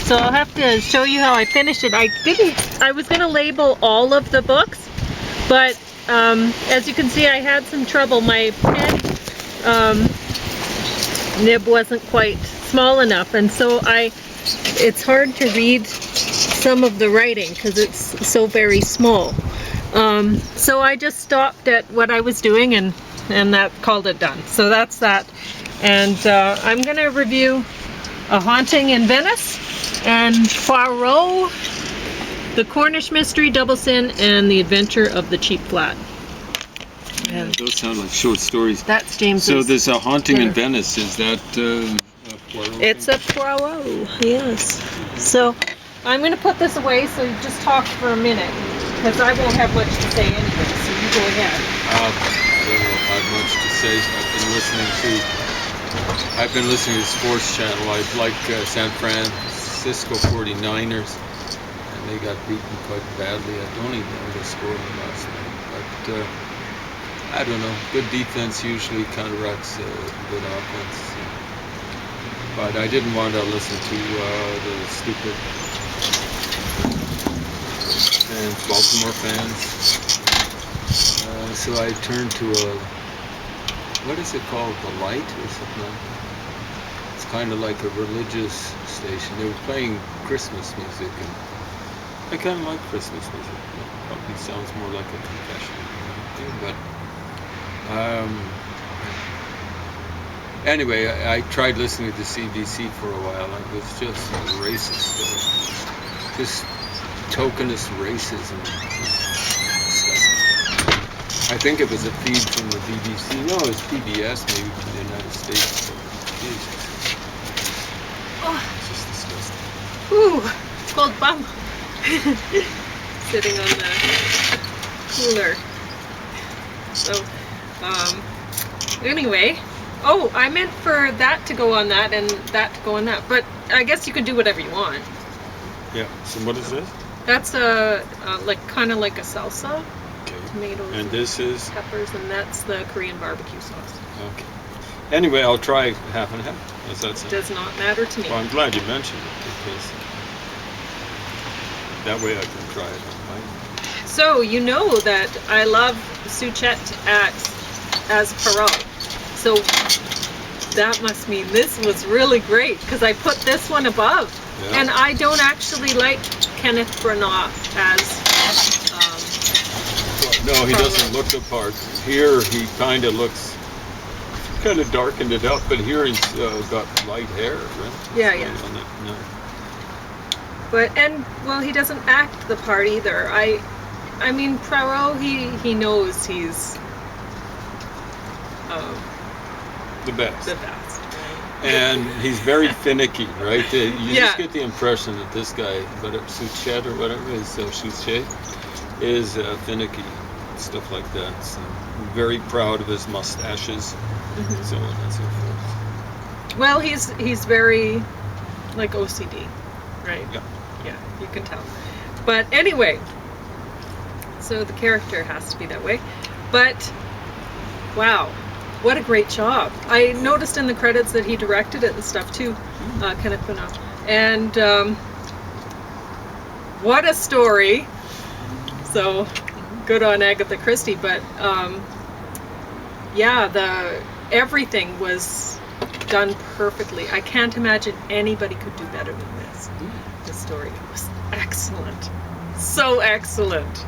So I'll have to show you how I finished it. I was gonna label all of the books, but as you can see, I had some trouble. My pen nib wasn't quite small enough, and so it's hard to read some of the writing because it's so very small. So I just stopped at what I was doing and that called it done. So that's that. And I'm going to review A Haunting in Venice and Poirot, The Cornish Mystery, Double Sin, and The Adventure of the Cheap Flat. Yeah, those sound like short stories. That's James's. So there's A Haunting in Venice. Is that a Poirot? It's a Poirot, yes. So I'm going to put this away, so you just talk for a minute, because I won't have much to say anyway, so you go ahead. I don't have much to say. I've been listening to the sports channel. I like San Francisco 49ers, and they got beaten quite badly. I don't even know the score last night, but I don't know. Good defense usually counteracts good offense. But I didn't want to listen to the stupid fans, Baltimore fans. So I turned to what is it called? The Light or something like that. It's kind of like a religious station. They were playing Christmas music, and I kind of like Christmas music. It probably sounds more like a confession thing, but anyway, I tried listening to CBC for a while, and it was just racist, just tokenist racism. Disgusting. I think it was a feed from the BBC. No, it was PBS, maybe from the United States. Jesus. Oh. It's just disgusting. Ooh, cold bum. Sitting on the cooler. So, anyway. Oh, I meant for that to go on that and that to go on that. But I guess you can do whatever you want. Yeah. So what is this? That's kind of like a salsa. Okay. Tomatoes and this is peppers, and that's the Korean barbecue sauce. Okay. Anyway, I'll try half and half. Does that sound? Does not matter to me. Well, I'm glad you mentioned it, because that way I can try it on mine. So you know that I love Suchet as Poirot. So that must mean this was really great, because I put this one above. Yeah. And I don't actually like Kenneth Branagh as no, he doesn't look the part. Here he kind of darkened it up, but here he's got light hair, right? Yeah, yeah. No. But he doesn't act the part either. I mean, Poirot, he knows he's the best. The best. And he's very finicky, right? You just get the impression that this guy, Suchet or whatever it is, Suchet, is finicky, stuff like that. So very proud of his mustaches, so on and so forth. Well, he's very like OCD, right? Yeah. Yeah, you can tell. But anyway, so the character has to be that way. But wow. What a great job. I noticed in the credits that he directed it and stuff too, Kenneth Branagh. And what a story. So good on Agatha Christie. But everything was done perfectly. I can't imagine anybody could do better than this. The story was excellent. So excellent.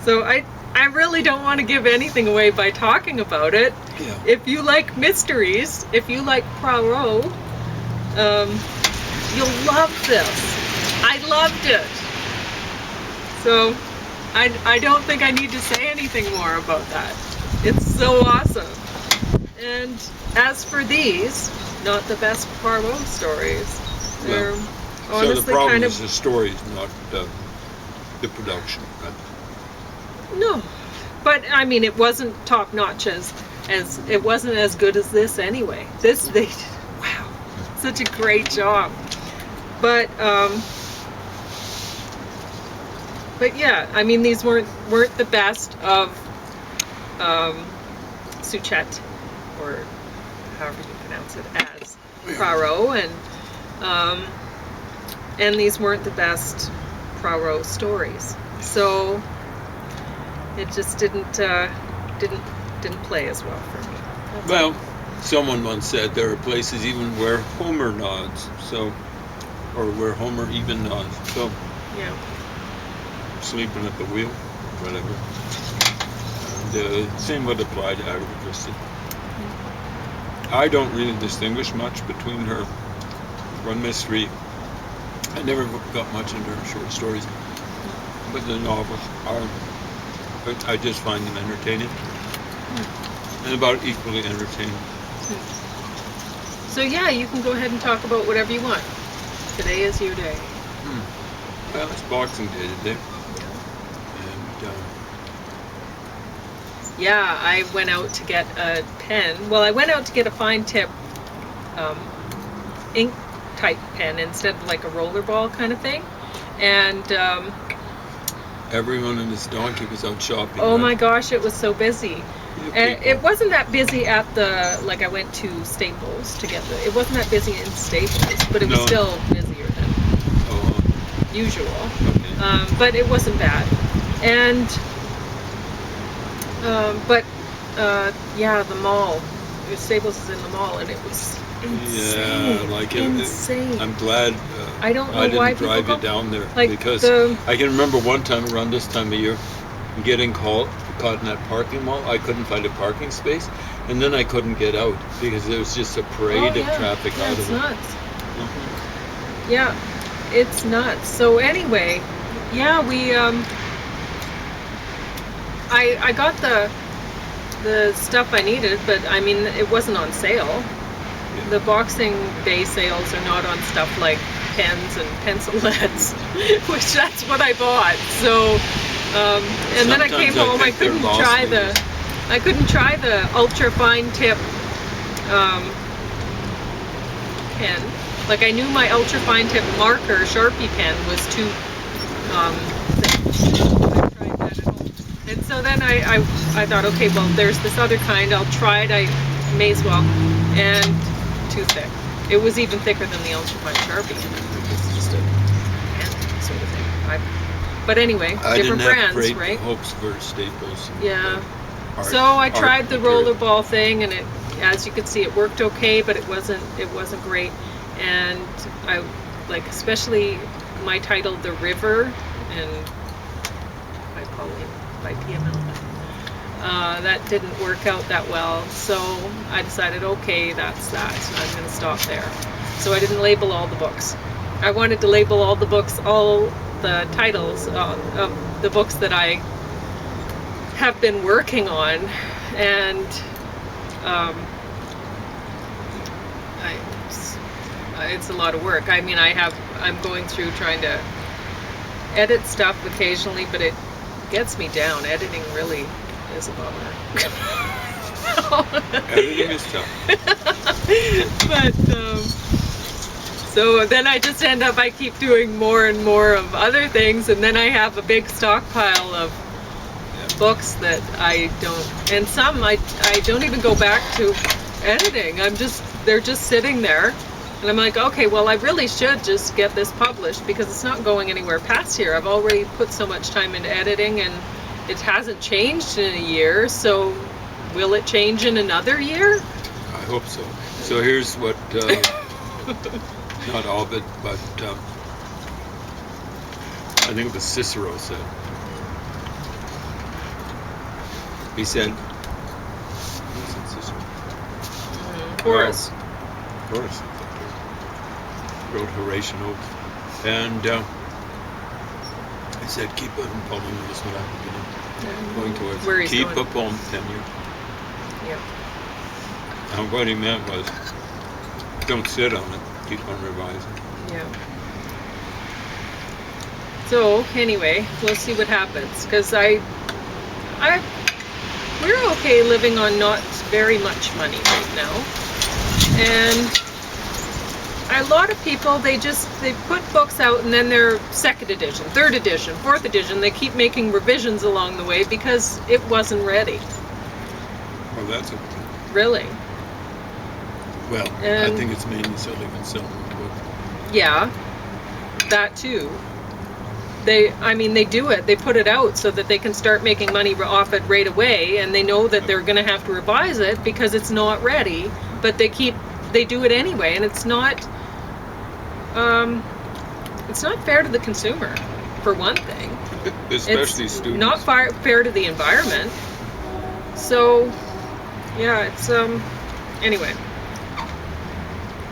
So I really don't want to give anything away by talking about it. Yeah. If you like mysteries, if you like Poirot, you'll love this. I loved it. So I don't think I need to say anything more about that. It's so awesome. And as for these, not the best Poirot stories. They're honestly so the problem kind of... is the story, not the production. No, but I mean, it wasn't top notch as it wasn't as good as this anyway. They did, wow, such a great job. But yeah, I mean, these weren't the best of Suchet, or however you pronounce it, as Poirot, And these weren't the best Poirot stories, so it just didn't play as well for me. Well, someone once said there are places even where Homer nods, so, or where Homer even nods. So, Yeah. sleeping at the wheel, whatever. And same would apply to Agatha Christie. I don't really distinguish much between her one mystery. I never got much into her short stories, but the novels are. I just find them entertaining, and about equally entertaining. So yeah, you can go ahead and talk about whatever you want. Today is your day. Well, it's Boxing Day today, and Yeah, I went out to get a pen. Well, I went out to get a fine tip ink type pen instead of like a rollerball kind of thing. And everyone and his donkey was out shopping. oh right? my gosh, it was so busy. And it wasn't that busy at the, like I went to Staples to get it wasn't that busy in Staples, but it was still busier than usual. Okay. But it wasn't bad. And yeah, the mall. Staples is in the mall, and it was insane. Yeah, like insane. I'm glad I don't know I why didn't drive people you go, down there, like because I can remember one time around this time of year getting caught in that parking mall. I couldn't find a parking space, and then I couldn't get out because there was just a parade of traffic out of it's it. nuts. Yeah, it's nuts. So anyway, yeah, we I got the stuff I needed, but I mean it wasn't on sale. Yeah. The Boxing Day sales are not on stuff like pens and pencil leads, which that's what I bought. So and then I came home. I couldn't try the ultra fine tip pen. Like I knew my ultra fine tip marker Sharpie pen was too thick. I tried that at home. And so then I thought, okay, well there's this other kind, I'll try it, I may as well. And too thick. It was even thicker than the ultra fine Sharpie. It was just a pen sort of thing. But anyway, different brands, great right? hopes for Staples. Yeah. So I tried the rollerball thing, and it, as you could see, it worked okay, but it wasn't great. And I like, especially my title, "The River," and by Pauline, by PML. That didn't work out that well, so I decided, okay, that's that. So I'm going to stop there. So I didn't label all the books. I wanted to label all the books, all the titles of the books that I have been working on, and it's a lot of work. I mean, I'm going through trying to edit stuff occasionally, but it gets me down. Editing really is a bummer. Editing is tough. But so then I just end up, I keep doing more and more of other things, and then I have a big stockpile of books that I don't, and some I don't even go back to editing. They're just sitting there, and I'm like, okay, well I really should just get this published because it's not going anywhere past here. I've already put so much time into editing, and it hasn't changed in a year, so will it change in another year? I hope so. So here's what, not all of it, but I think it was Cicero said. He said, Horace. Horace wrote Horatian Odes, and he said, keep a poem is what I'm going towards. Where he's keep going. a poem tenure. Yeah. And what he meant was, don't sit on it, keep on revising. Yeah. So anyway, we'll see what happens, because we're okay living on not very much money right now, and a lot of people, they put books out and then they're second edition, third edition, fourth edition. They keep making revisions along the way because it wasn't ready. Well, that's a Really. well. I think it's mainly so they can sell more book. Yeah, that too. They do it. They put it out so that they can start making money off it right away, and they know that they're going to have to revise it because it's not ready. But they do it anyway, and it's not fair to the consumer, for one thing. Especially it's students. Not fair to the environment. So, yeah, it's anyway.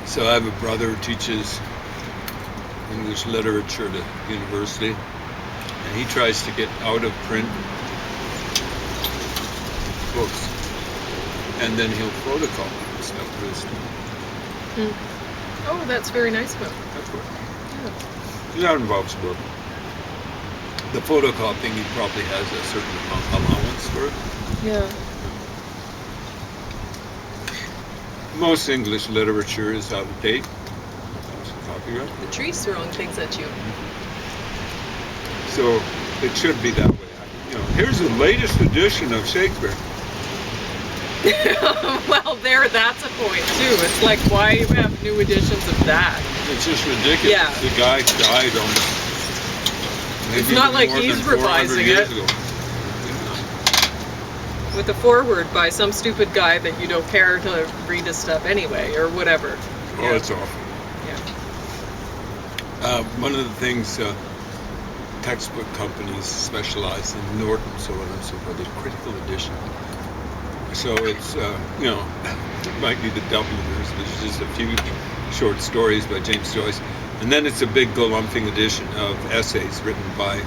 So I have a brother who teaches English literature at a university, and he tries to get out of print books, and then he'll photocopy stuff for his students. Oh, that's very nice of him. That's what. That involves work. The photocopying, he probably has a certain allowance for it. Yeah. Most English literature is out of date. It's copyright. The tree's throwing things at you. So it should be that way. Here's the latest edition of Shakespeare. Well, that's a point too. It's like, why you have new editions of that? It's just ridiculous. Yeah. The guy died almost. It's not like he's revising it. With a foreword by some stupid guy that you don't care to read his stuff anyway, or whatever. Oh, it's awful. Yeah. One of the things textbook companies specialize in, Norton, so on and so forth, is critical edition. So it's, it might be the Dubliners, which is just a few short stories by James Joyce. And then it's a big galumphing edition of essays written by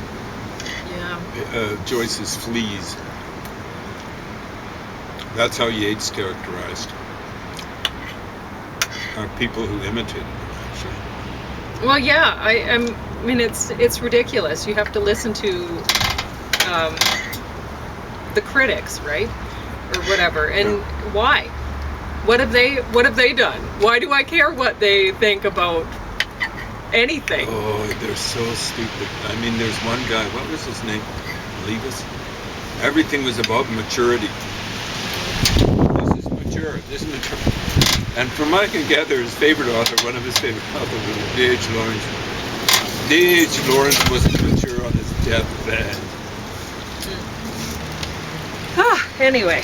Joyce's Fleas. That's how Yeats characterized people who imitated him, actually. Well, yeah, I mean, it's ridiculous. You have to listen to the critics, right? Or whatever. And why? What have they done? Why do I care what they think about anything? Oh, they're so stupid. I mean, there's one guy, what was his name? Levis? Everything was about maturity. This is mature. And from what I can gather, his favorite author, one of his favorite authors, was D.H. Lawrence. D.H. Lawrence wasn't mature on his deathbed. Anyway.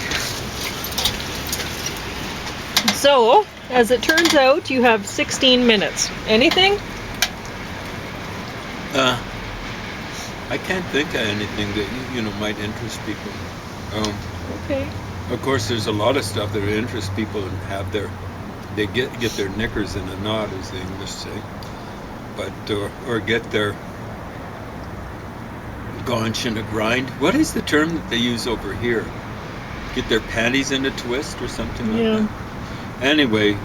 So, as it turns out, you have 16 minutes. Anything? I can't think of anything that might interest people. Okay. Of course, there's a lot of stuff that interests people and they get their knickers in a knot, as the English say, but or get their gaunch in a grind. What is the term that they use over here? Get their panties in a twist or something like that. Anyway,